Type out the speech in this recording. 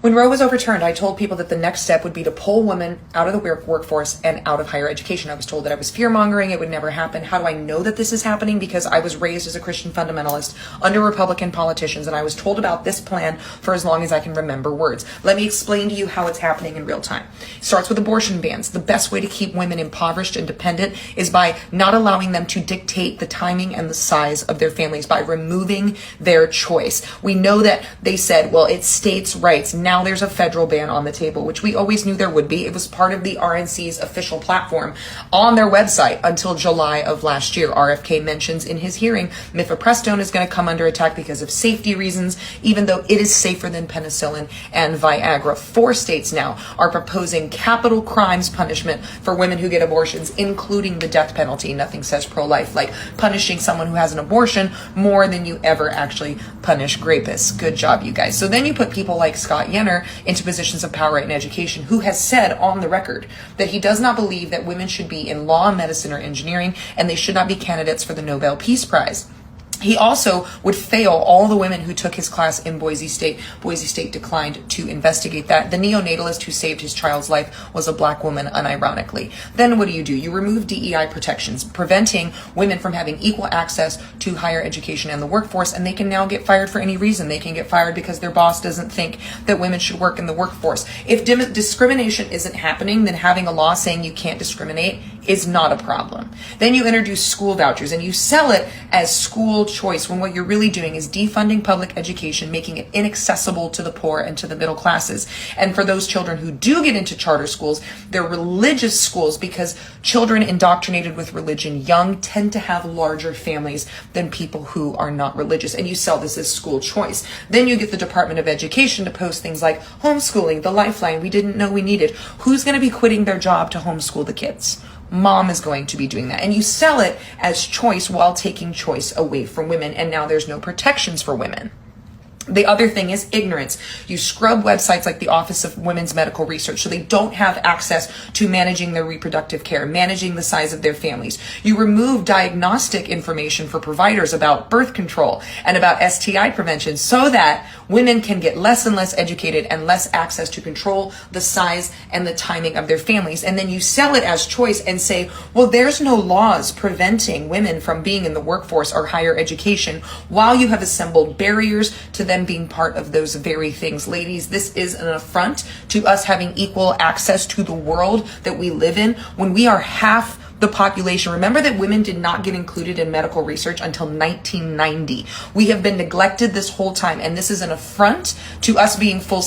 When Roe was overturned, I told people that the next step would be to pull women out of the workforce and out of higher education. I was told that I was fear-mongering, it would never happen. How do I know that this is happening? Because I was raised as a Christian fundamentalist under Republican politicians, and I was told about this plan for as long as I can remember words. Let me explain to you how it's happening in real time. It starts with abortion bans. The best way to keep women impoverished and dependent is by not allowing them to dictate the timing and the size of their families, by removing their choice. We know that they said, well, it's states' rights. Now there's a federal ban on the table, which we always knew there would be. It was part of the RNC's official platform on their website until July of last year. RFK mentions in his hearing, mifepristone is going to come under attack because of safety reasons, even though it is safer than penicillin and Viagra. 4 states now are proposing capital crimes punishment for women who get abortions, including the death penalty. Nothing says pro-life like punishing someone who has an abortion more than you ever actually punish rapists. Good job, you guys. So then you put people like Scott Yenner into positions of power in education, who has said on the record that he does not believe that women should be in law, medicine, or engineering, and they should not be candidates for the Nobel Peace Prize. He also would fail all the women who took his class in Boise State. Boise State declined to investigate that. The neonatalist who saved his child's life was a black woman, unironically. Then what do? You remove DEI protections, preventing women from having equal access to higher education and the workforce, and they can now get fired for any reason. They can get fired because their boss doesn't think that women should work in the workforce. If discrimination isn't happening, then having a law saying you can't discriminate is not a problem. Then you introduce school vouchers and you sell it as school choice, when what you're really doing is defunding public education, making it inaccessible to the poor and to the middle classes. And for those children who do get into charter schools, they're religious schools, because children indoctrinated with religion young tend to have larger families than people who are not religious. And you sell this as school choice. Then you get the Department of Education to post things like homeschooling, the lifeline we didn't know we needed. Who's going to be quitting their job to homeschool the kids? Mom is going to be doing that. And you sell it as choice while taking choice away from women. And now there's no protections for women. The other thing is ignorance. You scrub websites like the Office of Women's Medical Research so they don't have access to managing their reproductive care, managing the size of their families. You remove diagnostic information for providers about birth control and about STI prevention so that women can get less and less educated and less access to control the size and the timing of their families. And then you sell it as choice and say, well, there's no laws preventing women from being in the workforce or higher education, while you have assembled barriers to them being part of those very things. Ladies, this is an affront to us having equal access to the world that we live in when we are half the population. Remember that women did not get included in medical research until 1990. We have been neglected this whole time, and this is an affront to us being full